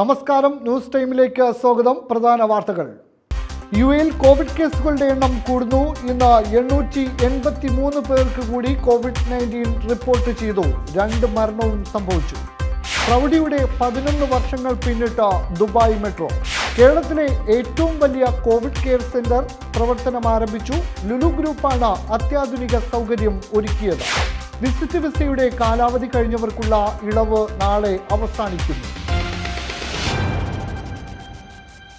നമസ്കാരം, ന്യൂസ് ടൈമിലേക്ക് സ്വാഗതം. പ്രധാന വാർത്തകൾ. യുഎയിൽ കോവിഡ് കേസുകളുടെ എണ്ണം കൂടുന്നു. ഇന്ന് 883 പേർക്ക് കൂടി COVID-19 റിപ്പോർട്ട് ചെയ്തു. 2 മരണവും സംഭവിച്ചു. പ്രൗഢിയുടെ 11 വർഷങ്ങൾ പിന്നിട്ട ദുബായ് മെട്രോ. കേരളത്തിലെ ഏറ്റവും വലിയ കോവിഡ് കെയർ സെന്റർ പ്രവർത്തനം ആരംഭിച്ചു. ലുലു ഗ്രൂപ്പാണ് അത്യാധുനിക സൗകര്യം ഒരുക്കിയത്. വിസിറ്റ് വിസയുടെ കാലാവധി കഴിഞ്ഞവർക്കുള്ള ഇളവ് നാളെ അവസാനിക്കുന്നു.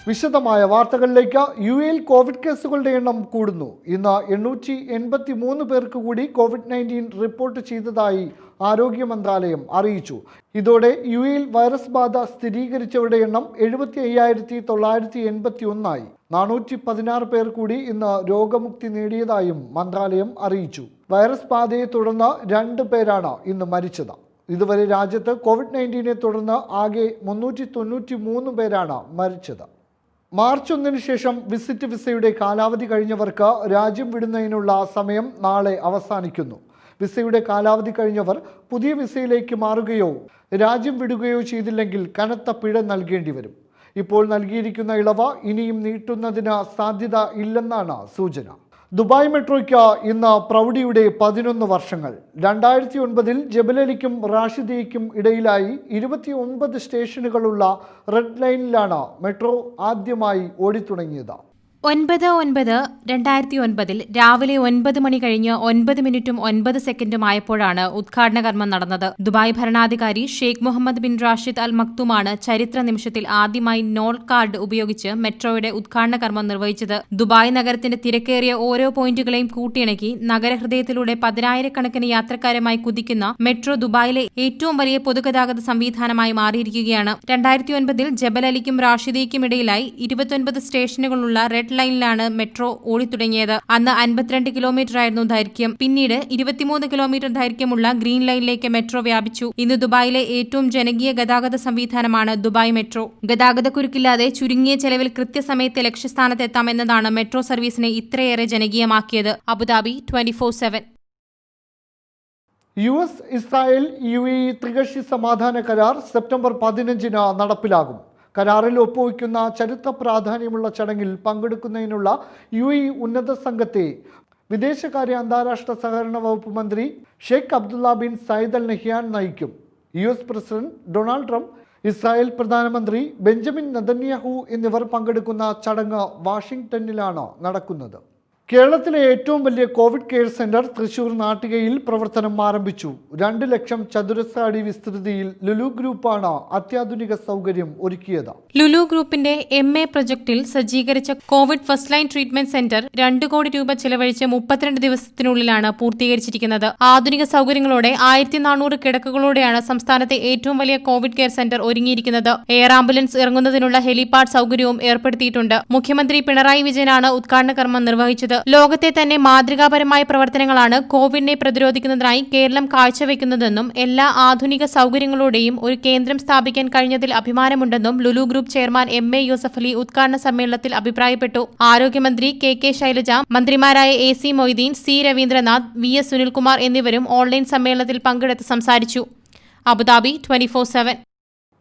വിശദമായ വാർത്തകളിലേക്ക്. യുഎയിൽ കോവിഡ് കേസുകളുടെ എണ്ണം കൂടുന്നു. ഇന്ന് 883 പേർക്ക് കൂടി COVID-19 റിപ്പോർട്ട് ചെയ്തതായി ആരോഗ്യ മന്ത്രാലയം അറിയിച്ചു. ഇതോടെ യുഎയിൽ വൈറസ് ബാധ സ്ഥിരീകരിച്ചവരുടെ എണ്ണം 75,981 ആയി. 416 പേർ കൂടി ഇന്ന് രോഗമുക്തി നേടിയതായും മന്ത്രാലയം അറിയിച്ചു. വൈറസ് ബാധയെ തുടർന്ന് 2 പേരാണ് ഇന്ന് മരിച്ചത്. ഇതുവരെ രാജ്യത്ത് COVID-19 തുടർന്ന് ആകെ 393 പേരാണ് മരിച്ചത്. മാർച്ച് 1 ശേഷം വിസിറ്റ് വിസയുടെ കാലാവധി കഴിഞ്ഞവർക്ക് രാജ്യം വിടുന്നതിനുള്ള സമയം നാളെ അവസാനിക്കുന്നു. വിസയുടെ കാലാവധി കഴിഞ്ഞവർ പുതിയ വിസയിലേക്ക് മാറുകയോ രാജ്യം വിടുകയോ ചെയ്തില്ലെങ്കിൽ കനത്ത പിഴ നൽകേണ്ടി വരും. ഇപ്പോൾ നൽകിയിരിക്കുന്ന ഇളവ് ഇനിയും നീട്ടുന്നതിന് സാധ്യത ഇല്ലെന്നാണ് സൂചന. ദുബായ് മെട്രോയ്ക്ക് ഇന്ന് പ്രൗഢിയുടെ 11 വർഷങ്ങൾ. 2009 ജബലലിക്കും റാഷിദയ്ക്കും ഇടയിലായി 29 സ്റ്റേഷനുകളുള്ള റെഡ് ലൈനിലാണ് മെട്രോ ആദ്യമായി ഓടിത്തുടങ്ങിയത്. 9/9/2009 രാവിലെ 9 മണി കഴിഞ്ഞ് 9 മിനിറ്റും 9 സെക്കൻഡും ആയപ്പോഴാണ് ഉദ്ഘാടന കർമ്മം നടന്നത്. ദുബായ് ഭരണാധികാരി ഷെയ്ഖ് മുഹമ്മദ് ബിൻ റാഷിദ് അൽ മക്തുമാണ് ചരിത്ര നിമിഷത്തിൽ ആദ്യമായി നോൾ കാർഡ് ഉപയോഗിച്ച് മെട്രോയുടെ ഉദ്ഘാടന കർമ്മം നിർവഹിച്ചത്. ദുബായ് നഗരത്തിന്റെ തിരക്കേറിയ ഓരോ പോയിന്റുകളെയും കൂട്ടിയിണക്കി നഗരഹൃദയത്തിലൂടെ 10,000-കണക്കിന് യാത്രക്കാരുമായി കുതിക്കുന്ന മെട്രോ ദുബായിലെ ഏറ്റവും വലിയ പൊതുഗതാഗത സംവിധാനമായി മാറിയിരിക്കുകയാണ്. 2009 ജബലലിക്കും റാഷിദയ്ക്കും ഇടയിലായി 29 സ്റ്റേഷനുകളുള്ള റെഡ് ലൈനിലാണ് മെട്രോ ഓടിത്തുടങ്ങിയത്. അന്ന് 52 കിലോമീറ്റർ ആയിരുന്നു ദൈർഘ്യം. പിന്നീട് 23 കിലോമീറ്റർ ദൈർഘ്യമുള്ള ഗ്രീൻ ലൈനിലേക്ക് മെട്രോ വ്യാപിച്ചു. ഇന്ന് ദുബായിലെ ഏറ്റവും ജനകീയ ഗതാഗത സംവിധാനമാണ് ദുബായ് മെട്രോ. ഗതാഗതക്കുരുക്കില്ലാതെ ചുരുങ്ങിയ ചെലവിൽ കൃത്യസമയത്ത് ലക്ഷ്യസ്ഥാനത്ത് എത്താം എന്നതാണ് മെട്രോ സർവീസിനെ ഇത്രയേറെ ജനകീയമാക്കിയത്. അബുദാബി 24/7. US ഇസ്രായേൽ UAE ത്രികക്ഷി സമാധാന കരാർ സെപ്റ്റംബർ 15 നടപ്പിലാകും. കരാറിൽ ഒപ്പുവയ്ക്കുന്ന ചരിത്ര പ്രാധാന്യമുള്ള ചടങ്ങിൽ പങ്കെടുക്കുന്നതിനുള്ള UAE ഉന്നത സംഘത്തെ വിദേശകാര്യ അന്താരാഷ്ട്ര സഹകരണ വകുപ്പ് മന്ത്രി Sheikh Abdullah bin Zayed Al Nahyan നയിക്കും. US president Donald Trump, Israel പ്രധാനമന്ത്രി ബെഞ്ചമിൻ നെതന്യാഹു എന്നിവർ പങ്കെടുക്കുന്ന ചടങ്ങ് വാഷിംഗ്ടണിലാണ് നടക്കുന്നത്. കേരളത്തിലെ ഏറ്റവും വലിയ കോവിഡ് കെയർ സെന്റർ തൃശൂർ നാട്ടികയിൽ പ്രവർത്തനം ആരംഭിച്ചു. 2 ലക്ഷം ചതുരശ്ര അടി വിസ്തൃതിയിൽ ലുലു ഗ്രൂപ്പാണ് അത്യാധുനിക സൗകര്യം ഒരുക്കിയത്. ലുലു ഗ്രൂപ്പിന്റെ MA പ്രൊജക്ടിൽ സജ്ജീകരിച്ച Covid first line treatment centre 2 കോടി രൂപ ചെലവഴിച്ച് 32 ദിവസത്തിനുള്ളിലാണ് പൂർത്തീകരിച്ചിരിക്കുന്നത്. ആധുനിക സൗകര്യങ്ങളോടെ 1400 കിടക്കകളോടെയാണ് സംസ്ഥാനത്തെ ഏറ്റവും വലിയ കോവിഡ് കെയർ സെന്റർ ഒരുങ്ങിയിരിക്കുന്നത്. എയർ ആംബുലൻസ് ഇറങ്ങുന്നതിനുള്ള ഹെലിപാഡ് സൗകര്യവും ഏർപ്പെടുത്തിയിട്ടുണ്ട്. മുഖ്യമന്ത്രി പിണറായി വിജയനാണ് ഉദ്ഘാടന കർമ്മം നിർവഹിച്ചത്. ലോകത്തെ തന്നെ മാതൃകാപരമായ പ്രവർത്തനങ്ങളാണ് കോവിഡിനെ പ്രതിരോധിക്കുന്നതിനായി കേരളം കാഴ്ചവെക്കുന്നതെന്നും എല്ലാ ആധുനിക സൗകര്യങ്ങളോടെയും ഒരു കേന്ദ്രം സ്ഥാപിക്കാൻ കഴിഞ്ഞതിൽ അഭിമാനമുണ്ടെന്നും Lulu group chairman MA Yusuff Ali ഉദ്ഘാടന സമ്മേളനത്തിൽ അഭിപ്രായപ്പെട്ടു. ആരോഗ്യമന്ത്രി KK ശൈലജ, മന്ത്രിമാരായ AC Moideen, C Ravindranath, VS Sunilkumar എന്നിവരും ഓൺലൈൻ സമ്മേളനത്തിൽ പങ്കെടുത്ത് സംസാരിച്ചു. അബുദാബി 24/7.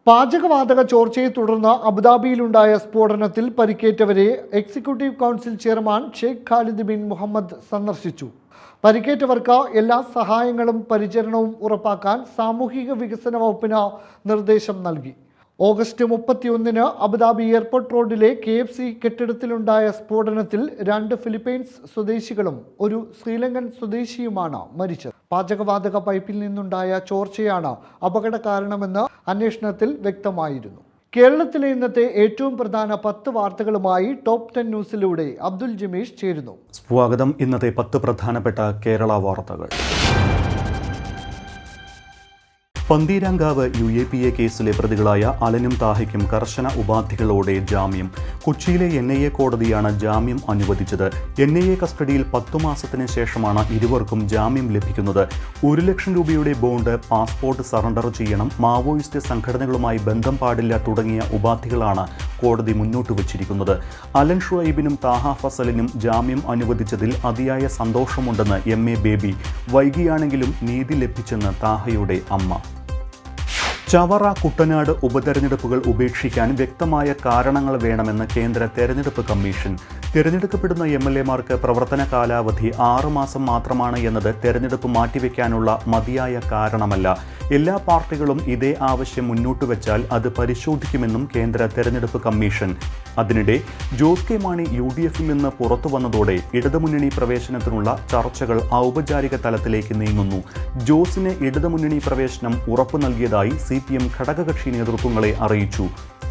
പാചകവാതക ചോർച്ചയെ തുടർന്ന് അബുദാബിയിലുണ്ടായ സ്ഫോടനത്തിൽ പരിക്കേറ്റവരെ executive council chairman Sheikh Khalid bin Mohammed സന്ദർശിച്ചു. പരിക്കേറ്റവർക്ക് എല്ലാ സഹായങ്ങളും പരിചരണവും ഉറപ്പാക്കാൻ സാമൂഹിക വികസന വകുപ്പിന് നിർദ്ദേശം നൽകി. ഓഗസ്റ്റ് 31 അബുദാബി എയർപോർട്ട് റോഡിലെ KFC കെട്ടിടത്തിലുണ്ടായ സ്ഫോടനത്തിൽ 2 ഫിലിപ്പൈൻസ് സ്വദേശികളും ഒരു ശ്രീലങ്കൻ സ്വദേശിയുമാണ് മരിച്ചത്. പാചകവാതക പൈപ്പിൽ നിന്നുണ്ടായ ചോർച്ചയാണ് അപകട കാരണമെന്ന് അന്വേഷണത്തിൽ വ്യക്തമായിരുന്നു. കേരളത്തിലെ ഇന്നത്തെ ഏറ്റവും പ്രധാന 10 വാർത്തകളുമായി ടോപ്പ് 10 ന്യൂസിലൂടെ അബ്ദുൽ ജമീഷ് ചേരുന്നു. സ്വാഗതം. ഇന്നത്തെ 10 പ്രധാനപ്പെട്ട കേരള വാർത്തകൾ. പന്തീരാങ്കാവ് UAPA കേസിലെ പ്രതികളായ അലനും താഹയ്ക്കും കർശന ഉപാധികളോടെ ജാമ്യം. കൊച്ചിയിലെ NIA കോടതിയാണ് ജാമ്യം അനുവദിച്ചത്. NIA കസ്റ്റഡിയിൽ 10 മാസത്തിന് ശേഷമാണ് ഇരുവർക്കും ജാമ്യം ലഭിക്കുന്നത്. 1 ലക്ഷം രൂപയുടെ ബോണ്ട്, പാസ്പോർട്ട് സറണ്ടർ ചെയ്യണം, മാവോയിസ്റ്റ് സംഘടനകളുമായി ബന്ധം പാടില്ല തുടങ്ങിയ ഉപാധികളാണ് കോടതി മുന്നോട്ട് വച്ചിരിക്കുന്നത്. അലൻ ഷുഐബിനും താഹ ഫസലിനും ജാമ്യം അനുവദിച്ചതിൽ അതിയായ സന്തോഷമുണ്ടെന്ന് MA ബേബി. വൈകിയാണെങ്കിലും നീതി ലഭിച്ചെന്ന് താഹയുടെ അമ്മ. ചവറ കുട്ടനാട് ഉപതെരഞ്ഞെടുപ്പുകൾ ഉപേക്ഷിക്കാൻ വ്യക്തമായ കാരണങ്ങൾ വേണമെന്ന് കേന്ദ്ര തെരഞ്ഞെടുപ്പ് കമ്മീഷൻ. തിരഞ്ഞെടുക്കപ്പെടുന്ന MLA-മാർക്ക് പ്രവർത്തന കാലാവധി 6 മാസം മാത്രമാണ് എന്നത് തെരഞ്ഞെടുപ്പ് മാറ്റിവെക്കാനുള്ള മതിയായ കാരണമല്ല. എല്ലാ പാർട്ടികളും ഇതേ ആവശ്യം മുന്നോട്ട് വെച്ചാൽ അത് പരിശോധിക്കുമെന്നും കേന്ദ്ര തെരഞ്ഞെടുപ്പ് കമ്മീഷൻ. അതിനിടെ ജോസ് കെ മാണി UDF-ൽ നിന്ന് പുറത്തു വന്നതോടെ ഇടതുമുന്നണി പ്രവേശനത്തിനുള്ള ചർച്ചകൾ ഔപചാരിക തലത്തിലേക്ക് നീങ്ങുന്നു. ജോസിന് ഇടതുമുന്നണി പ്രവേശനം ഉറപ്പു നൽകിയതായി CPM ഘടകകക്ഷി നേതൃത്വങ്ങളെ അറിയിച്ചു.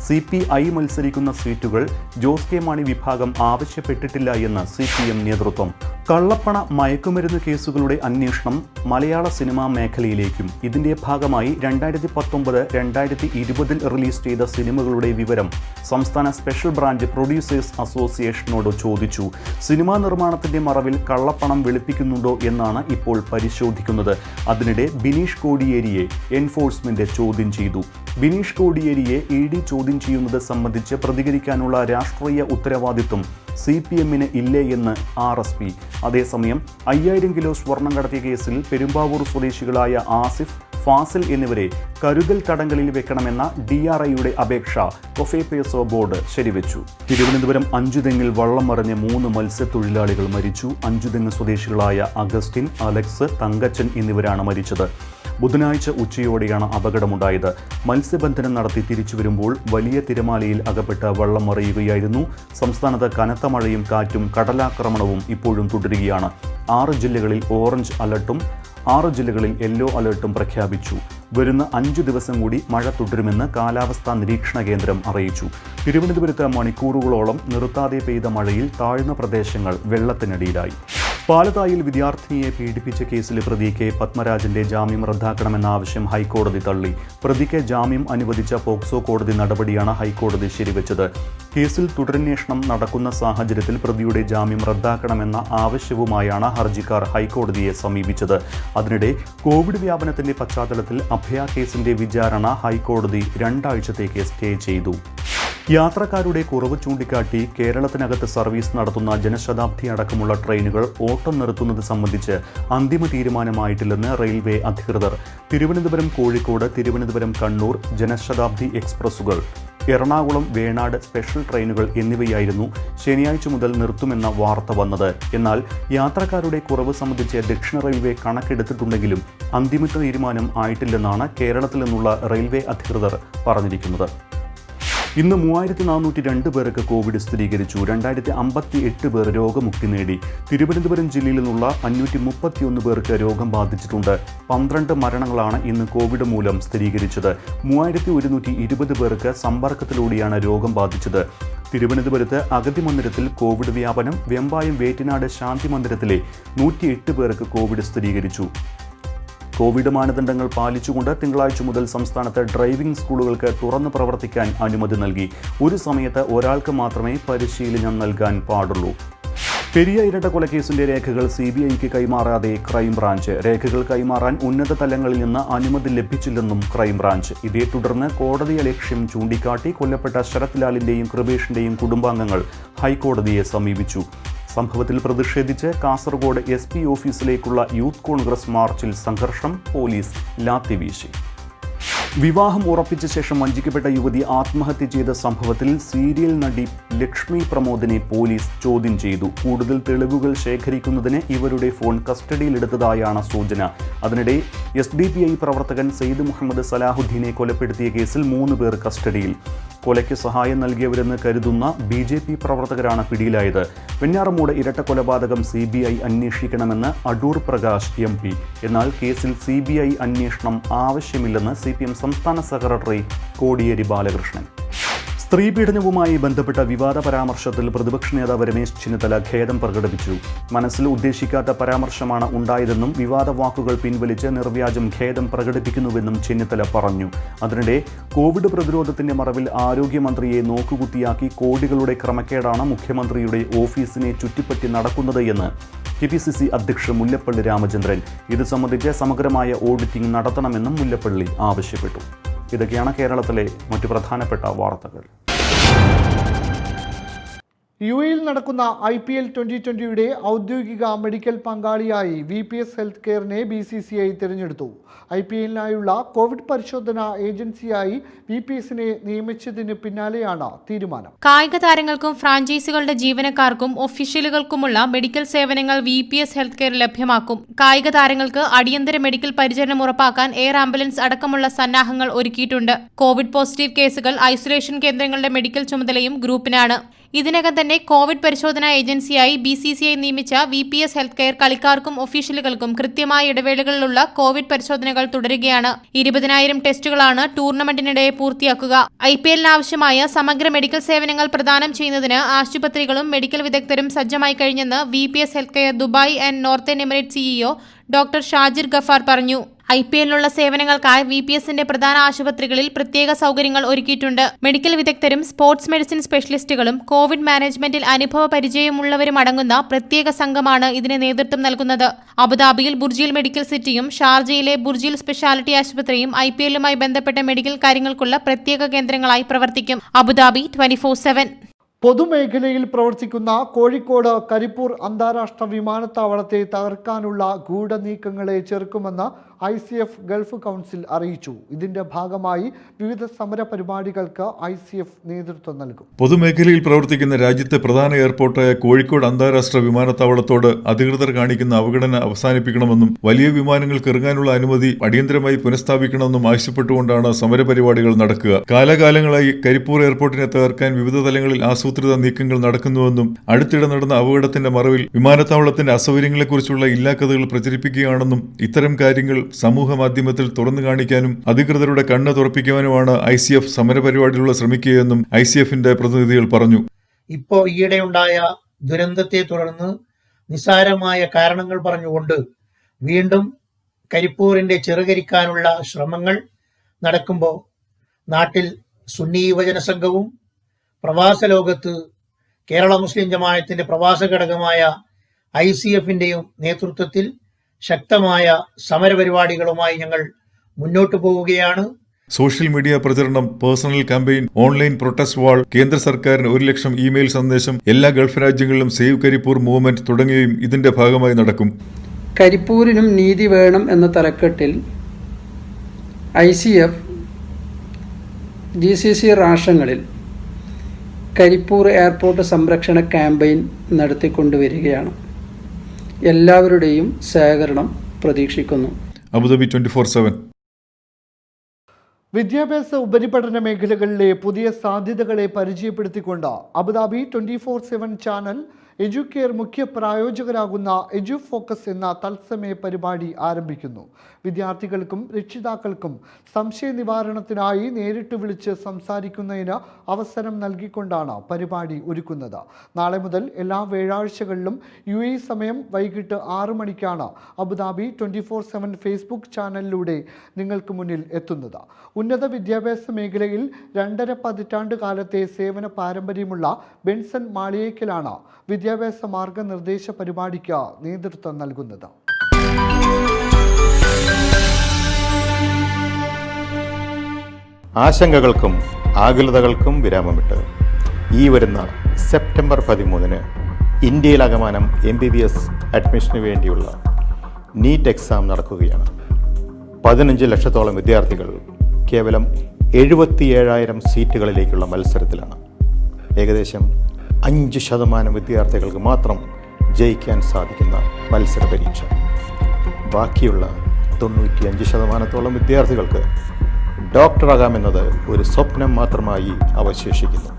CPI മത്സരിക്കുന്ന സീറ്റുകൾ ജോസ് കെ മാണി വിഭാഗം ആവശ്യപ്പെട്ടിട്ടില്ല എന്ന് CPM നേതൃത്വം. കള്ളപ്പണ മയക്കുമരുന്ന് കേസുകളുടെ അന്വേഷണം മലയാള സിനിമാ മേഖലയിലേക്കും. ഇതിന്റെ ഭാഗമായി 2019-2020 റിലീസ് ചെയ്ത സിനിമകളുടെ വിവരം സംസ്ഥാന സ്പെഷ്യൽ ബ്രാഞ്ച് പ്രൊഡ്യൂസേഴ്സ് അസോസിയേഷനോട് ചോദിച്ചു. സിനിമാ നിർമ്മാണത്തിന്റെ മറവിൽ കള്ളപ്പണം വെളുപ്പിക്കുന്നുണ്ടോ എന്നാണ് ഇപ്പോൾ പരിശോധിക്കുന്നത്. അതിനിടെ ബിനീഷ് കോടിയേരിയെ എൻഫോഴ്സ്മെന്റ് ചോദ്യം ചെയ്തു. ബിനീഷ് കോടിയേരിയെ ED ചോദ്യം ചെയ്യുന്നത് സംബന്ധിച്ച് പ്രതികരിക്കാനുള്ള രാഷ്ട്രീയ ഉത്തരവാദിത്വം CPM-ന് ഇല്ലേ എന്ന് RSP. അതേസമയം 5000 കിലോ സ്വർണം കടത്തിയ കേസിൽ പെരുമ്പാവൂർ സ്വദേശികളായ ആസിഫ്, ഫാസിൽ എന്നിവരെ കരുതൽ തടങ്കലിൽ വെക്കണമെന്ന DRIയുടെ അപേക്ഷ കൊഫേപേസോ ബോർഡ് ശരിവെച്ചു. തിരുവനന്തപുരം അഞ്ചുതെങ്ങിൽ വള്ളം മറിഞ്ഞ് 3 മത്സ്യത്തൊഴിലാളികൾ മരിച്ചു. അഞ്ചുതെങ്ങ് സ്വദേശികളായ അഗസ്റ്റിൻ, അലക്സ്, തങ്കച്ചൻ എന്നിവരാണ് മരിച്ചത്. ബുധനാഴ്ച ഉച്ചയോടെയാണ് അപകടമുണ്ടായത്. മത്സ്യബന്ധനം നടത്തി തിരിച്ചു വരുമ്പോൾ വലിയ തിരമാലയിൽ അകപ്പെട്ട് വള്ളം മറിയുകയായിരുന്നു. സംസ്ഥാനത്ത് കനത്ത മഴയും കാറ്റും കടലാക്രമണവും ഇപ്പോഴും തുടരുകയാണ്. 6 ജില്ലകളിൽ ഓറഞ്ച് അലർട്ടും 6 ജില്ലകളിൽ യെല്ലോ അലർട്ടും പ്രഖ്യാപിച്ചു. വരുന്ന 5 ദിവസം കൂടി മഴ തുടരുമെന്ന് കാലാവസ്ഥാ നിരീക്ഷണ കേന്ദ്രം അറിയിച്ചു. തിരുവനന്തപുരത്ത് മണിക്കൂറുകളോളം നിർത്താതെ പെയ്ത മഴയിൽ താഴ്ന്ന പ്രദേശങ്ങൾ വെള്ളത്തിനടിയിലായി. പാലത്തായിൽ വിദ്യാർത്ഥിനിയെ പീഡിപ്പിച്ച കേസിലെ പ്രതി K. പത്മരാജന്റെ ജാമ്യം റദ്ദാക്കണമെന്ന ആവശ്യം ഹൈക്കോടതി തള്ളി. പ്രതിക്ക് ജാമ്യം അനുവദിച്ച പോക്സോ കോടതി നടപടിയാണ് ഹൈക്കോടതി ശരിവെച്ചത്. കേസിൽ തുടരന്വേഷണം നടക്കുന്ന സാഹചര്യത്തിൽ പ്രതിയുടെ ജാമ്യം റദ്ദാക്കണമെന്ന ആവശ്യവുമായാണ് ഹർജിക്കാർ ഹൈക്കോടതിയെ സമീപിച്ചത്. അതിനിടെ കോവിഡ് വ്യാപനത്തിന്റെ പശ്ചാത്തലത്തിൽ അഭയ കേസിന്റെ വിചാരണ ഹൈക്കോടതി 2 ആഴ്ചത്തേക്ക് സ്റ്റേ ചെയ്തു. യാത്രക്കാരുടെ കുറവ് ചൂണ്ടിക്കാട്ടി കേരളത്തിനകത്ത് സർവീസ് നടത്തുന്ന ജനശതാബ്ദി അടക്കമുള്ള ട്രെയിനുകൾ ഓട്ടം നിർത്തുന്നത് സംബന്ധിച്ച് അന്തിമ തീരുമാനമായിട്ടില്ലെന്ന് റെയിൽവേ അധികൃതർ. തിരുവനന്തപുരം കോഴിക്കോട്, തിരുവനന്തപുരം കണ്ണൂർ ജനശതാബ്ദി എക്സ്പ്രസുകൾ, എറണാകുളം വേണാട് സ്പെഷ്യൽ ട്രെയിനുകൾ എന്നിവയായിരുന്നു ശനിയാഴ്ച മുതൽ നിർത്തുമെന്ന വാർത്ത വന്നത്. എന്നാൽ യാത്രക്കാരുടെ കുറവ് സംബന്ധിച്ച് ദക്ഷിണ റെയിൽവേ കണക്കെടുത്തിട്ടുണ്ടെങ്കിലും അന്തിമ തീരുമാനം ആയിട്ടില്ലെന്നാണ് കേരളത്തിൽ നിന്നുള്ള റെയിൽവേ അധികൃതർ പറഞ്ഞിരിക്കുന്നത്. ഇന്ന് 3402 പേർക്ക് കോവിഡ് സ്ഥിരീകരിച്ചു. 2058 പേർ രോഗമുക്തി നേടി. തിരുവനന്തപുരം ജില്ലയിൽ നിന്നുള്ള 531 പേർക്ക് രോഗം ബാധിച്ചിട്ടുണ്ട്. 12 മരണങ്ങളാണ് ഇന്ന് കോവിഡ് മൂലം സ്ഥിരീകരിച്ചത്. 3120 പേർക്ക് സമ്പർക്കത്തിലൂടെയാണ് രോഗം ബാധിച്ചത്. തിരുവനന്തപുരത്ത് അഗതി മന്ദിരത്തിൽ കോവിഡ് വ്യാപനം. വെമ്പായം വേറ്റിനാട് ശാന്തി മന്ദിരത്തിലെ 108 പേർക്ക് കോവിഡ് സ്ഥിരീകരിച്ചു. കോവിഡ് മാനദണ്ഡങ്ങൾ പാലിച്ചുകൊണ്ട് തിങ്കളാഴ്ച മുതൽ സംസ്ഥാനത്ത് ഡ്രൈവിംഗ് സ്കൂളുകൾക്ക് തുറന്നു പ്രവർത്തിക്കാൻ അനുമതി നൽകി. ഒരു സമയത്ത് ഒരാൾക്ക് മാത്രമേ പരിശീലനം നൽകാൻ പാടുള്ളൂ. പെരിയ ഇരട്ടക്കൊലക്കേസിന്റെ രേഖകൾ CBIക്ക് കൈമാറാതെ ക്രൈംബ്രാഞ്ച്. രേഖകൾ കൈമാറാൻ ഉന്നത തലങ്ങളിൽ നിന്ന് അനുമതി ലഭിച്ചില്ലെന്നും ക്രൈംബ്രാഞ്ച്. ഇതേ തുടർന്ന് കോടതിയെ ലക്ഷ്യം ചൂണ്ടിക്കാട്ടി കൊല്ലപ്പെട്ട ശരത് ലാലിന്റെയും കൃപേഷിന്റെയും കുടുംബാംഗങ്ങൾ ഹൈക്കോടതിയെ സമീപിച്ചു. സംഭവത്തിൽ പ്രതിഷേധിച്ച് കാസർഗോഡ് SP ഓഫീസിലേക്കുള്ള യൂത്ത് കോൺഗ്രസ് മാർച്ചിൽ സംഘർഷം, പോലീസ് ലാത്തിവീശി. വിവാഹം ഉറപ്പിച്ച ശേഷം വഞ്ചിക്കപ്പെട്ട യുവതി ആത്മഹത്യ ചെയ്ത സംഭവത്തിൽ സീരിയൽ നടി ലക്ഷ്മി പ്രമോദിനെ പോലീസ് ചോദ്യം ചെയ്തു. കൂടുതൽ തെളിവുകൾ ശേഖരിക്കുന്നതിന് ഇവരുടെ ഫോൺ കസ്റ്റഡിയിലെടുത്തതായാണ് സൂചന. അതിനിടെ SDPI പ്രവർത്തകൻ സെയ്ദ് മുഹമ്മദ് സലാഹുദ്ദീനെ കൊലപ്പെടുത്തിയ കേസിൽ 3 പേർ കസ്റ്റഡിയിൽ. കൊലയ്ക്ക് സഹായം നൽകിയവരെന്ന് കരുതുന്ന BJP പ്രവർത്തകരാണ് പിടിയിലായത്. വെഞ്ഞാറമൂട് ഇരട്ട കൊലപാതകം CBI അന്വേഷിക്കണമെന്ന് അടൂർ പ്രകാശ് MP. എന്നാൽ കേസിൽ CBI അന്വേഷണം ആവശ്യമില്ലെന്ന് CPM സംസ്ഥാന സെക്രട്ടറി കോടിയേരി ബാലകൃഷ്ണൻ. സ്ത്രീപീഡനവുമായി ബന്ധപ്പെട്ട വിവാദ പരാമർശത്തിൽ പ്രതിപക്ഷ നേതാവ് രമേശ് ചെന്നിത്തല ഖേദം പ്രകടിപ്പിച്ചു. മനസ്സിൽ ഉദ്ദേശിക്കാത്ത പരാമർശമാണ് ഉണ്ടായതെന്നും വിവാദ വാക്കുകൾ പിൻവലിച്ച് നിർവ്യാജം ഖേദം പ്രകടിപ്പിക്കുന്നുവെന്നും ചെന്നിത്തല പറഞ്ഞു. അതിനിടെ കോവിഡ് പ്രതിരോധത്തിന്റെ മറവിൽ ആരോഗ്യമന്ത്രിയെ നോക്കുകുത്തിയാക്കി കോടികളുടെ ക്രമക്കേടാണ് മുഖ്യമന്ത്രിയുടെ ഓഫീസിനെ ചുറ്റിപ്പറ്റി നടക്കുന്നത് എന്ന് KPCC അധ്യക്ഷൻ മുല്ലപ്പള്ളി രാമചന്ദ്രൻ. ഇത് സംബന്ധിച്ച് സമഗ്രമായ ഓഡിറ്റിംഗ് നടത്തണമെന്നും മുല്ലപ്പള്ളി ആവശ്യപ്പെട്ടു. ഇതൊക്കെയാണ് കേരളത്തിലെ മറ്റു പ്രധാനപ്പെട്ട വാർത്തകൾ. യുഎഇയിൽ നടക്കുന്ന IPL 2020യുടെ ഔദ്യോഗിക മെഡിക്കൽ പങ്കാളിയായി VPS ഹെൽത്ത് കെയറിനെ BCCI തിരഞ്ഞെടുത്തു. IPLനായുള്ള കോവിഡ് പരിശോധനാ ഏജൻസിയായി VPSനെ നിയമിച്ചതിന് പിന്നാലെയാണ് തീരുമാനം. കായിക താരങ്ങൾക്കും ഫ്രാഞ്ചൈസികളുടെ ജീവനക്കാർക്കും ഒഫീഷ്യലുകൾക്കുമുള്ള മെഡിക്കൽ സേവനങ്ങൾ VPS ഹെൽത്ത് കെയർ ലഭ്യമാക്കും. കായിക താരങ്ങൾക്ക് അടിയന്തര മെഡിക്കൽ പരിചരണം ഉറപ്പാക്കാൻ എയർ ആംബുലൻസ് അടക്കമുള്ള സന്നാഹങ്ങൾ ഒരുക്കിയിട്ടുണ്ട്. കോവിഡ് പോസിറ്റീവ് കേസുകൾ ഐസൊലേഷൻ കേന്ദ്രങ്ങളുടെ മെഡിക്കൽ ചുമതലയും ഗ്രൂപ്പിനാണ്. ഇതിനകം തന്നെ കോവിഡ് പരിശോധനാ ഏജൻസിയായി BCCI നിയമിച്ച VPS ഹെൽത്ത് കെയർ കളിക്കാർക്കും ഒഫീഷ്യലുകൾക്കും കൃത്യമായ ഇടവേളകളിലുള്ള കോവിഡ് പരിശോധനകൾ തുടരുകയാണ്. 20,000 ടെസ്റ്റുകളാണ് ടൂർണമെന്റിനിടെ പൂർത്തിയാക്കുക. IPLനാവശ്യമായ സമഗ്ര മെഡിക്കൽ സേവനങ്ങൾ പ്രദാനം ചെയ്യുന്നതിന് ആശുപത്രികളും മെഡിക്കൽ വിദഗ്ധരും സജ്ജമായി കഴിഞ്ഞെന്ന് VPS health care Dubai and northern emirate CEO doctor Shajir Gafar പറഞ്ഞു. IPLനുള്ള സേവനങ്ങൾക്കായി VPSന്റെ പ്രധാന ആശുപത്രികളിൽ പ്രത്യേക സൗകര്യങ്ങൾ ഒരുക്കിയിട്ടുണ്ട്. മെഡിക്കൽ വിദഗ്ധരും സ്പോർട്സ് മെഡിസിൻ സ്പെഷ്യലിസ്റ്റുകളും കോവിഡ് മാനേജ്മെന്റിൽ അനുഭവ പരിചയമുള്ളവരും അടങ്ങുന്ന പ്രത്യേക സംഘമാണ് ഇതിന് നേതൃത്വം നൽകുന്നത്. അബുദാബിയിൽ ബുർജിൽ മെഡിക്കൽ സിറ്റിയും ഷാർജയിലെ ബുർജിൽ സ്പെഷ്യാലിറ്റി ആശുപത്രിയും IPLുമായി ബന്ധപ്പെട്ട മെഡിക്കൽ കാര്യങ്ങൾക്കുള്ള പ്രത്യേക കേന്ദ്രങ്ങളായി പ്രവർത്തിക്കും. അബുദാബി 24/7. പൊതുമേഖലയിൽ പ്രവർത്തിക്കുന്ന കോഴിക്കോട് കരിപ്പൂർ അന്താരാഷ്ട്ര വിമാനത്താവളത്തെ തകർക്കാനുള്ള ഗൂഢനീക്കങ്ങളെ ചെറുക്കുമെന്ന് ICF ഗൾഫ് കൗൺസിൽ അറിയിച്ചു. ഇതിന്റെ ഭാഗമായി വിവിധ സമര പരിപാടികൾക്ക് ICF നേതൃത്വം നൽകും. പൊതുമേഖലയിൽ പ്രവർത്തിക്കുന്ന രാജ്യത്തെ പ്രധാന എയർപോർട്ടായ കോഴിക്കോട് അന്താരാഷ്ട്ര വിമാനത്താവളത്തോട് അധികൃതർ കാണിക്കുന്ന അവഗണന അവസാനിപ്പിക്കണമെന്നും വലിയ വിമാനങ്ങൾക്ക് ഇറങ്ങാനുള്ള അനുമതി അടിയന്തരമായി പുനഃസ്ഥാപിക്കണമെന്നും ആവശ്യപ്പെട്ടുകൊണ്ടാണ് സമരപരിപാടികൾ നടക്കുക. കാലാകാലങ്ങളായി കരിപ്പൂർ എയർപോർട്ടിനെ തകർക്കാൻ വിവിധ തലങ്ങളിൽ ആസൂത്രിത നീക്കങ്ങൾ നടക്കുന്നുവെന്നും അടുത്തിടെ നടന്ന അപകടത്തിന്റെ മറവിൽ വിമാനത്താവളത്തിന്റെ അസൗകര്യങ്ങളെക്കുറിച്ചുള്ള ഇല്ലാക്കഥകൾ പ്രചരിപ്പിക്കുകയാണെന്നും ഇത്തരം കാര്യങ്ങൾ സമൂഹ മാധ്യമത്തിൽ തുറന്നു കാണിക്കാനും അധികൃതരുടെ കണ്ണ് തുറപ്പിക്കുവാനുമാണ് ICF സമരപരിപാടിയിലൂടെ ശ്രമിക്കുകയെന്നും ICFന്റെ പ്രതിനിധികൾ പറഞ്ഞു. ഇപ്പോൾ ഈയിടെയുണ്ടായ ദുരന്തത്തെ തുടർന്ന് നിസ്സാരമായ കാരണങ്ങൾ പറഞ്ഞുകൊണ്ട് വീണ്ടും കരിപ്പൂരിന്റെ ചെറുകരിക്കാനുള്ള ശ്രമങ്ങൾ നടക്കുമ്പോൾ നാട്ടിൽ സുന്നി യുവജന സംഘവും പ്രവാസ ലോകത്ത് കേരള മുസ്ലിം ജമാഅത്തിന്റെ പ്രവാസ ഘടകമായ ICFന്റെയും നേതൃത്വത്തിൽ ശക്തമായ സമരപരിപാടികളുമായി ഞങ്ങൾ മുന്നോട്ട് പോവുകയാണ്. സോഷ്യൽ മീഡിയ പ്രചരണം, പേഴ്സണൽ ക്യാമ്പയിൻ, ഓൺലൈൻ പ്രൊട്ടസ്റ്റ് വാൾ, കേന്ദ്ര സർക്കാരിന് 1 ലക്ഷം ഇമെയിൽ സന്ദേശം, എല്ലാ ഗൾഫ് രാജ്യങ്ങളിലും സേവ് കരിപ്പൂർ മൂവ്മെന്റ് തുടങ്ങിയവയും ഇതിന്റെ ഭാഗമായി നടക്കും. കരിപ്പൂരിനും നീതി വേണം എന്ന തലക്കെട്ടിൽ ICF GCC രാഷ്ട്രങ്ങളിൽ കരിപ്പൂർ എയർപോർട്ട് സംരക്ഷണ ക്യാമ്പയിൻ നടത്തിക്കൊണ്ടുവരികയാണ്. എല്ലാവരുടെയും സഹകരണം പ്രതീക്ഷിക്കുന്നു. അബുദാബി 24/7. വിദ്യാഭ്യാസ ഉപരിപഠന മേഖലകളിലെ പുതിയ സാധ്യതകളെ പരിചയപ്പെടുത്തിക്കൊണ്ട് അബുദാബി 24/7 ചാനൽ എഡ്യൂക്കെയർ മുഖ്യ പ്രായോജകരാകുന്ന എഡ്യൂഫോക്കസ് എന്ന തത്സമയ പരിപാടി ആരംഭിക്കുന്നു. വിദ്യാർത്ഥികൾക്കും രക്ഷിതാക്കൾക്കും സംശയ നിവാരണത്തിനായി നേരിട്ട് വിളിച്ച് സംസാരിക്കുന്നതിന് അവസരം നൽകിക്കൊണ്ടാണ് പരിപാടി ഒരുക്കുന്നത്. നാളെ മുതൽ എല്ലാ വ്യാഴാഴ്ചകളിലും UAE സമയം വൈകിട്ട് 6 മണിക്കാണ് അബുദാബി 24/7 ഫേസ്ബുക്ക് ചാനലിലൂടെ നിങ്ങൾക്ക് മുന്നിൽ എത്തുന്നത്. ഉന്നത വിദ്യാഭ്യാസ മേഖലയിൽ 2.5 പതിറ്റാണ്ട് കാലത്തെ സേവന പാരമ്പര്യമുള്ള ബെൻസൺ മാളിയേക്കലാണ് വിദ്യാഭ്യാസ മാർഗനിർദ്ദേശ പരിപാടിക്ക് നേതൃത്വം നൽകുന്നത്. ആശങ്കകൾക്കും ആകുലതകൾക്കും വിരാമമിട്ട് ഈ വരുന്ന സെപ്റ്റംബർ 13 ഇന്ത്യയിലാകമാനം MBBS അഡ്മിഷന് വേണ്ടിയുള്ള നീറ്റ് എക്സാം നടക്കുകയാണ്. 15 ലക്ഷത്തോളം വിദ്യാർത്ഥികൾ കേവലം 77,000 സീറ്റുകളിലേക്കുള്ള മത്സരത്തിലാണ്. ഏകദേശം 5% വിദ്യാർത്ഥികൾക്ക് മാത്രം ജയിക്കാൻ സാധിക്കുന്ന മത്സര പരീക്ഷ. ബാക്കിയുള്ള 95% വിദ്യാർത്ഥികൾക്ക് ഡോക്ടറാകാമെന്നത് ഒരു സ്വപ്നം മാത്രമായി അവശേഷിക്കുന്നു.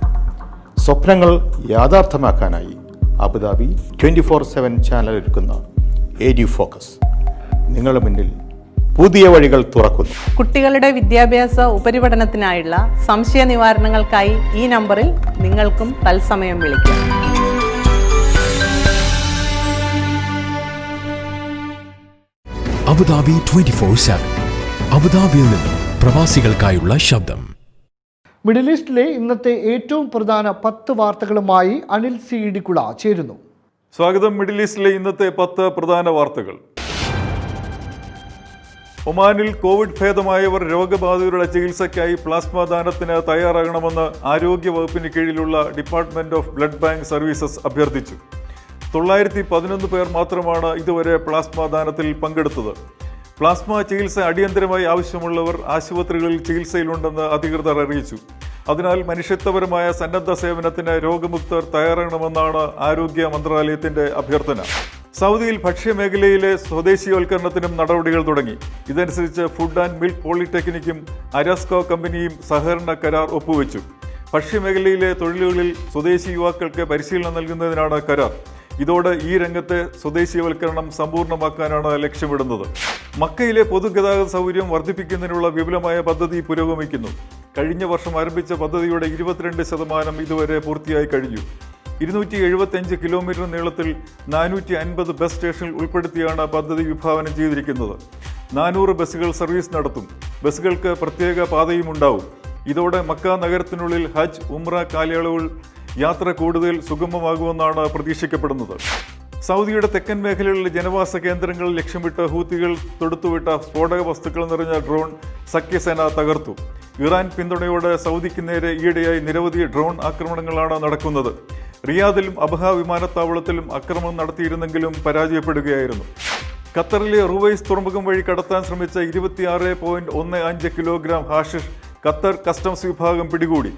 സ്വപ്നങ്ങൾ യാഥാർത്ഥ്യമാക്കാനായി അബുദാബി 24/7 ചാനൽ ഒരുക്കുന്ന എഡ്യൂഫോക്കസ് നിങ്ങളുടെ മുന്നിൽ പുതിയ വഴികൾ തുറക്കുന്നു. കുട്ടികളുടെ വിദ്യാഭ്യാസ ഉപരിപഠനത്തിനായുള്ള സംശയ നിവാരണങ്ങൾക്കായി ഈ നമ്പറിൽ നിങ്ങൾക്കും തത്സമയം വിളിക്കാം. അബുദാബി 24/7 അബുദാബിയിൽ നിന്നും പ്രവാസികൾക്കായുള്ള ശബ്ദം. മിഡിൽ ഈസ്റ്റിലെ ഇന്നത്തെ ഏറ്റവും പ്രധാന 10 വാർത്തകളുമായി അനിൽ സി ഇടിക്കുള ചേരുന്നു. സ്വാഗതം. മിഡിൽ ഈസ്റ്റിലെ ഇന്നത്തെ 10 പ്രധാന വാർത്തകൾ. ഒമാനിൽ കോവിഡ് ഭേദമായവർ രോഗബാധിതരുടെ ചികിത്സയ്ക്കായി പ്ലാസ്മ ദാനത്തിന് തയ്യാറാകണമെന്ന് ആരോഗ്യ വകുപ്പിന് കീഴിലുള്ള department of blood bank services അഭ്യർത്ഥിച്ചു. 911 പേർ മാത്രമാണ് ഇതുവരെ പ്ലാസ്മ ദാനത്തിൽ പങ്കെടുത്തത്. പ്ലാസ്മ ചികിത്സ അടിയന്തരമായി ആവശ്യമുള്ളവർ ആശുപത്രികളിൽ ചികിത്സയിലുണ്ടെന്ന് അധികൃതർ അറിയിച്ചു. അതിനാൽ മനുഷ്യത്വപരമായ സന്നദ്ധ സേവനത്തിന് രോഗമുക്തർ തയ്യാറാകണമെന്നാണ് ആരോഗ്യ മന്ത്രാലയത്തിന്റെ അഭ്യർത്ഥന. സൗദിയിൽ ഭക്ഷ്യമേഖലയിലെ സ്വദേശീയവൽക്കരണത്തിനും നടപടികൾ തുടങ്ങി. ഇതനുസരിച്ച് ഫുഡ് ആൻഡ് മിൽക്ക് പോളിടെക്നിക്കും അരാസ്കോ കമ്പനിയും സഹകരണ കരാർ ഒപ്പുവെച്ചു. ഭക്ഷ്യമേഖലയിലെ തൊഴിലുകളിൽ സ്വദേശി യുവാക്കൾക്ക് പരിശീലനം നൽകുന്നതിനാണ് കരാർ. ഇതോടെ ഈ രംഗത്തെ സ്വദേശീയവൽക്കരണം സമ്പൂർണ്ണമാക്കാനാണ് ലക്ഷ്യമിടുന്നത്. മക്കയിലെ പൊതുഗതാഗത സൗകര്യം വർദ്ധിപ്പിക്കുന്നതിനുള്ള വിപുലമായ പദ്ധതി പുരോഗമിക്കുന്നു. കഴിഞ്ഞ വർഷം ആരംഭിച്ച പദ്ധതിയുടെ 22% ഇതുവരെ പൂർത്തിയായി കഴിഞ്ഞു. 275 കിലോമീറ്റർ നീളത്തിൽ 450 ബസ് സ്റ്റേഷനുകൾ ഉൾപ്പെടുത്തിയാണ് പദ്ധതി വിഭാവനം ചെയ്തിരിക്കുന്നത്. 400 ബസ്സുകൾ സർവീസ് നടത്തും. ബസ്സുകൾക്ക് പ്രത്യേക പാതയും ഉണ്ടാവും. ഇതോടെ മക്ക നഗരത്തിനുള്ളിൽ ഹജ്ജ്, ഉംറ കാലയളവുകൾ യാത്ര കൂടുതൽ സുഗമമാകുമെന്നാണ് പ്രതീക്ഷിക്കപ്പെടുന്നത്. സൗദിയുടെ തെക്കൻ മേഖലകളിലെ ജനവാസ കേന്ദ്രങ്ങൾ ലക്ഷ്യമിട്ട് ഹൂത്തികൾ തൊടുത്തുവിട്ട സ്ഫോടക വസ്തുക്കൾ നിറഞ്ഞ ഡ്രോൺ സഖ്യസേന തകർത്തു. ഇറാൻ പിന്തുണയോടെ സൗദിക്ക് നേരെ ഈയിടെയായി നിരവധി ഡ്രോൺ ആക്രമണങ്ങളാണ് നടക്കുന്നത്. റിയാദിലും അബഹ വിമാനത്താവളത്തിലും ആക്രമണം നടത്തിയിരുന്നെങ്കിലും പരാജയപ്പെടുകയായിരുന്നു. ഖത്തറിലെ റുവൈസ് തുറമുഖം വഴി കടത്താൻ ശ്രമിച്ച 26.15 കിലോഗ്രാം ഹാഷിഷ് ഖത്തർ കസ്റ്റംസ് വിഭാഗം പിടികൂടി.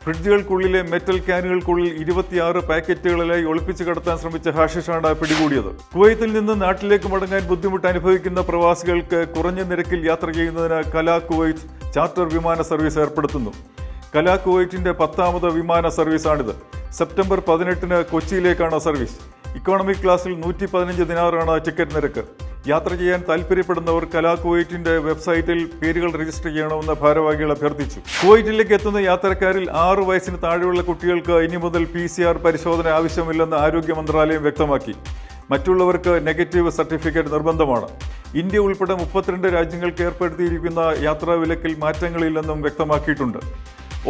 ഫ്രിഡ്ജുകൾക്കുള്ളിലെ മെറ്റൽ ക്യാനുകൾക്കുള്ളിൽ 26 പാക്കറ്റുകളിലായി ഒളിപ്പിച്ച് കടത്താൻ ശ്രമിച്ച ഹാഷിഷാണ് പിടികൂടിയത്. കുവൈത്തിൽ നിന്ന് നാട്ടിലേക്ക് മടങ്ങാൻ ബുദ്ധിമുട്ട് അനുഭവിക്കുന്ന പ്രവാസികൾക്ക് കുറഞ്ഞ നിരക്കിൽ യാത്ര ചെയ്യുന്നതിന് കലാ കുവൈത്ത് ചാർട്ടർ വിമാന സർവീസ് ഏർപ്പെടുത്തുന്നു. കലാ കുവൈറ്റിന്റെ 10ാമത് വിമാന സർവീസാണിത്. സെപ്റ്റംബർ 18 കൊച്ചിയിലേക്കാണ് സർവീസ്. ഇക്കോണമിക് ക്ലാസ്സിൽ 115 ദിനാറാണ് ടിക്കറ്റ് നിരക്ക്. യാത്ര ചെയ്യാൻ താല്പര്യപ്പെടുന്നവർ കലാ കുവൈറ്റിന്റെ വെബ്സൈറ്റിൽ പേരുകൾ രജിസ്റ്റർ ചെയ്യണമെന്ന് ഭാരവാഹികൾ അഭ്യർത്ഥിച്ചു. കുവൈറ്റിലേക്ക് എത്തുന്ന യാത്രക്കാരിൽ 6 വയസ്സിന് താഴെയുള്ള കുട്ടികൾക്ക് ഇനി മുതൽ PCR പരിശോധന ആവശ്യമില്ലെന്ന് ആരോഗ്യ മന്ത്രാലയം വ്യക്തമാക്കി. മറ്റുള്ളവർക്ക് നെഗറ്റീവ് സർട്ടിഫിക്കറ്റ് നിർബന്ധമാണ്. ഇന്ത്യ ഉൾപ്പെടെ 32 രാജ്യങ്ങൾക്ക് ഏർപ്പെടുത്തിയിരിക്കുന്ന യാത്രാ വിലക്കിൽ മാറ്റങ്ങളില്ലെന്നും വ്യക്തമാക്കിയിട്ടുണ്ട്.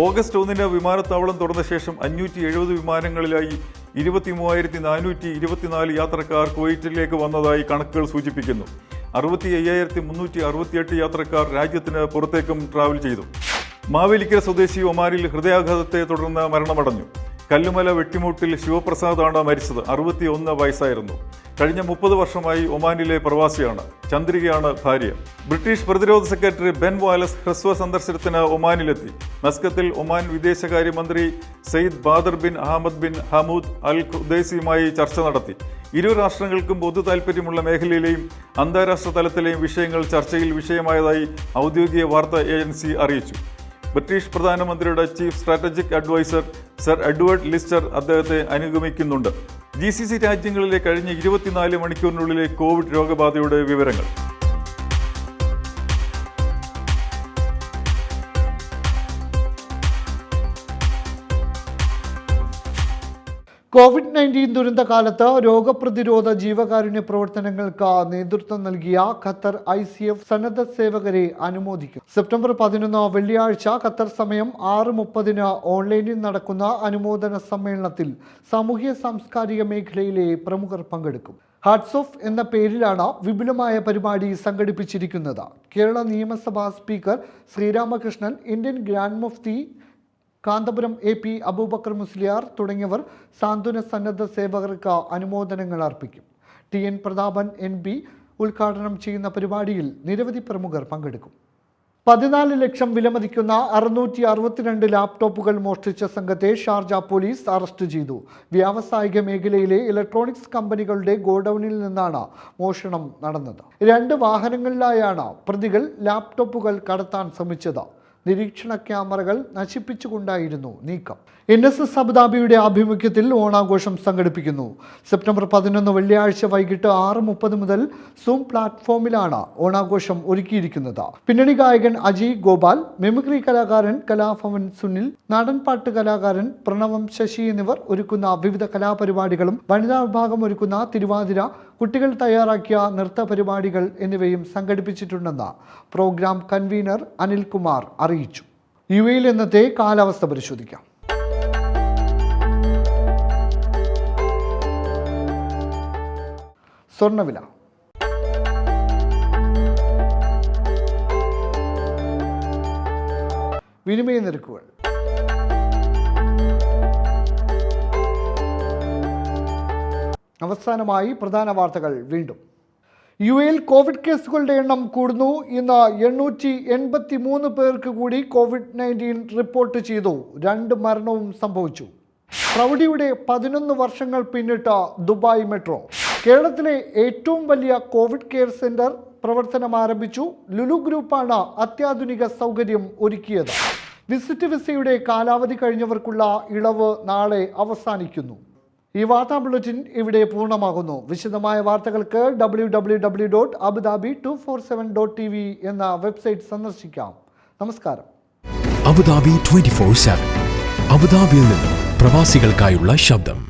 ഓഗസ്റ്റ് 1 വിമാനത്താവളം തുറന്ന ശേഷം 570 വിമാനങ്ങളിലായി 23,424 യാത്രക്കാർ കുവൈറ്റിലേക്ക് വന്നതായി കണക്കുകൾ സൂചിപ്പിക്കുന്നു. 65,368 യാത്രക്കാർ രാജ്യത്തിന് പുറത്തേക്കും ട്രാവൽ ചെയ്തു. മാവേലിക്കര സ്വദേശി ഒമാനിൽ ഹൃദയാഘാതത്തെ തുടർന്ന് മരണമടഞ്ഞു. കല്ലുമല വെട്ടിമുട്ടിൽ ശിവപ്രസാദാണ് മരിച്ചത്. 61 വയസ്സായിരുന്നു. കഴിഞ്ഞ 30 വർഷമായി ഒമാനിലെ പ്രവാസിയാണ്. ചന്ദ്രികയാണ് ഭാര്യ. ബ്രിട്ടീഷ് പ്രതിരോധ സെക്രട്ടറി ബെൻ വാലസ് ഹ്രസ്വ സന്ദർശനത്തിന് ഒമാനിലെത്തി. മസ്കത്തിൽ ഒമാൻ വിദേശകാര്യമന്ത്രി Sayyid Badr bin Ahmed bin Hamood Al ഖുദൈസിയുമായി ചർച്ച നടത്തി. ഇരു രാഷ്ട്രങ്ങൾക്കും പൊതു താൽപ്പര്യമുള്ള മേഖലയിലെയും അന്താരാഷ്ട്ര തലത്തിലെയും വിഷയങ്ങൾ ചർച്ചയിൽ വിഷയമായതായി ഔദ്യോഗിക വാർത്താ ഏജൻസി അറിയിച്ചു. ബ്രിട്ടീഷ് പ്രധാനമന്ത്രിയുടെ chief strategic adviser sir Edward Lister അദ്ദേഹത്തെ അനുഗമിക്കുന്നുണ്ട്. GCC രാജ്യങ്ങളിലെ കഴിഞ്ഞ 24 മണിക്കൂറിനുള്ളിലെ കോവിഡ് രോഗബാധയുടെ വിവരങ്ങൾ. COVID-19 ദുരന്തകാലത്ത് രോഗപ്രതിരോധ ജീവകാരുണ്യ പ്രവർത്തനങ്ങൾക്ക് നേതൃത്വം നൽകിയ ഖത്തർ ICF സന്നദ്ധ സേവകരെ അനുമോദിക്കും. സെപ്റ്റംബർ 11 വെള്ളിയാഴ്ച ഖത്തർ സമയം 6:30 ഓൺലൈനിൽ നടക്കുന്ന അനുമോദന സമ്മേളനത്തിൽ സാമൂഹ്യ സാംസ്കാരിക മേഖലയിലെ പ്രമുഖർ പങ്കെടുക്കും. ഹാർട്സ് ഓഫ് എന്ന പേരിലാണ് വിപുലമായ പരിപാടി സംഘടിപ്പിച്ചിരിക്കുന്നത്. കേരള നിയമസഭാ സ്പീക്കർ ശ്രീരാമകൃഷ്ണൻ, ഇന്ത്യൻ ഗ്രാൻഡ് മുഫ്തി കാന്തപുരം AP അബൂബക്കർ മുസ്ലിയാർ തുടങ്ങിയവർ സാന്ത്വന സന്നദ്ധ സേവകർക്ക് അനുമോദനങ്ങൾ അർപ്പിക്കും. TN പ്രതാപൻ NB ഉദ്ഘാടനം ചെയ്യുന്ന പരിപാടിയിൽ നിരവധി പ്രമുഖർ പങ്കെടുക്കും. 14 ലക്ഷം വിലമതിക്കുന്ന 662 ലാപ്ടോപ്പുകൾ മോഷ്ടിച്ച സംഘത്തെ ഷാർജ പോലീസ് അറസ്റ്റ് ചെയ്തു. വ്യാവസായിക മേഖലയിലെ ഇലക്ട്രോണിക്സ് കമ്പനികളുടെ ഗോഡൌണിൽ നിന്നാണ് മോഷണം നടന്നത്. 2 വാഹനങ്ങളിലായാണ് പ്രതികൾ ലാപ്ടോപ്പുകൾ കടത്താൻ ശ്രമിച്ചത്. നിരീക്ഷണ ക്യാമറകൾ നശിപ്പിച്ചുകൊണ്ടായിരുന്നു നീക്കം. NSS അബുദാബിയുടെ ആഭിമുഖ്യത്തിൽ ഓണാഘോഷം സംഘടിപ്പിക്കുന്നു. സെപ്റ്റംബർ 11 വെള്ളിയാഴ്ച വൈകിട്ട് 6:30 മുതൽ സൂം പ്ലാറ്റ്ഫോമിലാണ് ഓണാഘോഷം ഒരുക്കിയിരിക്കുന്നത്. പിന്നണി ഗായകൻ അജയ് ഗോപാൽ, മിമിക്രി കലാകാരൻ കലാഭവൻ സുനിൽ, നാടൻപാട്ട് കലാകാരൻ പ്രണവം ശശി എന്നിവർ ഒരുക്കുന്ന വിവിധ കലാപരിപാടികളും വനിതാ വിഭാഗം ഒരുക്കുന്ന തിരുവാതിര, കുട്ടികൾ തയ്യാറാക്കിയ നൃത്ത പരിപാടികൾ എന്നിവയും സംഘടിപ്പിച്ചിട്ടുണ്ടെന്ന് പ്രോഗ്രാം കൺവീനർ അനിൽകുമാർ അറിയിച്ചു. UAE ഇന്നത്തെ കാലാവസ്ഥ പരിശോധിക്കാം. സ്വർണ്ണവില വിനിമയ നിരക്കുകൾ. അവസാനമായി പ്രധാന വാർത്തകൾ വീണ്ടും. യുഎയിൽ കോവിഡ് കേസുകളുടെ എണ്ണം കൂടുന്നു. ഇന്ന് 883 പേർക്ക് കൂടി COVID-19 റിപ്പോർട്ട് ചെയ്തു. 2 മരണവും സംഭവിച്ചു. പ്രൗഢിയുടെ 11 വർഷങ്ങൾ പിന്നിട്ട ദുബായ് മെട്രോ. കേരളത്തിലെ ഏറ്റവും വലിയ കോവിഡ് കെയർ സെന്റർ പ്രവർത്തനം ആരംഭിച്ചു. ലുലു ഗ്രൂപ്പാണ് അത്യാധുനിക സൗകര്യം ഒരുക്കിയത്. വിസിറ്റ് വിസയുടെ കാലാവധി കഴിഞ്ഞവർക്കുള്ള ഇളവ് നാളെ അവസാനിക്കുന്നു. ഈ വാർത്താ ബുള്ളറ്റിൻ ഇവിടെ പൂർണ്ണമാകുന്നു. വിശദമായ വാർത്തകൾക്ക് www.abudabi247.tv എന്ന വെബ്സൈറ്റ് സന്ദർശിക്കാം. നമസ്കാരം. അബുദാബി 24/7 അബുദാബിയിൽ നിന്നും പ്രവാസികൾക്കായുള്ള ശബ്ദം.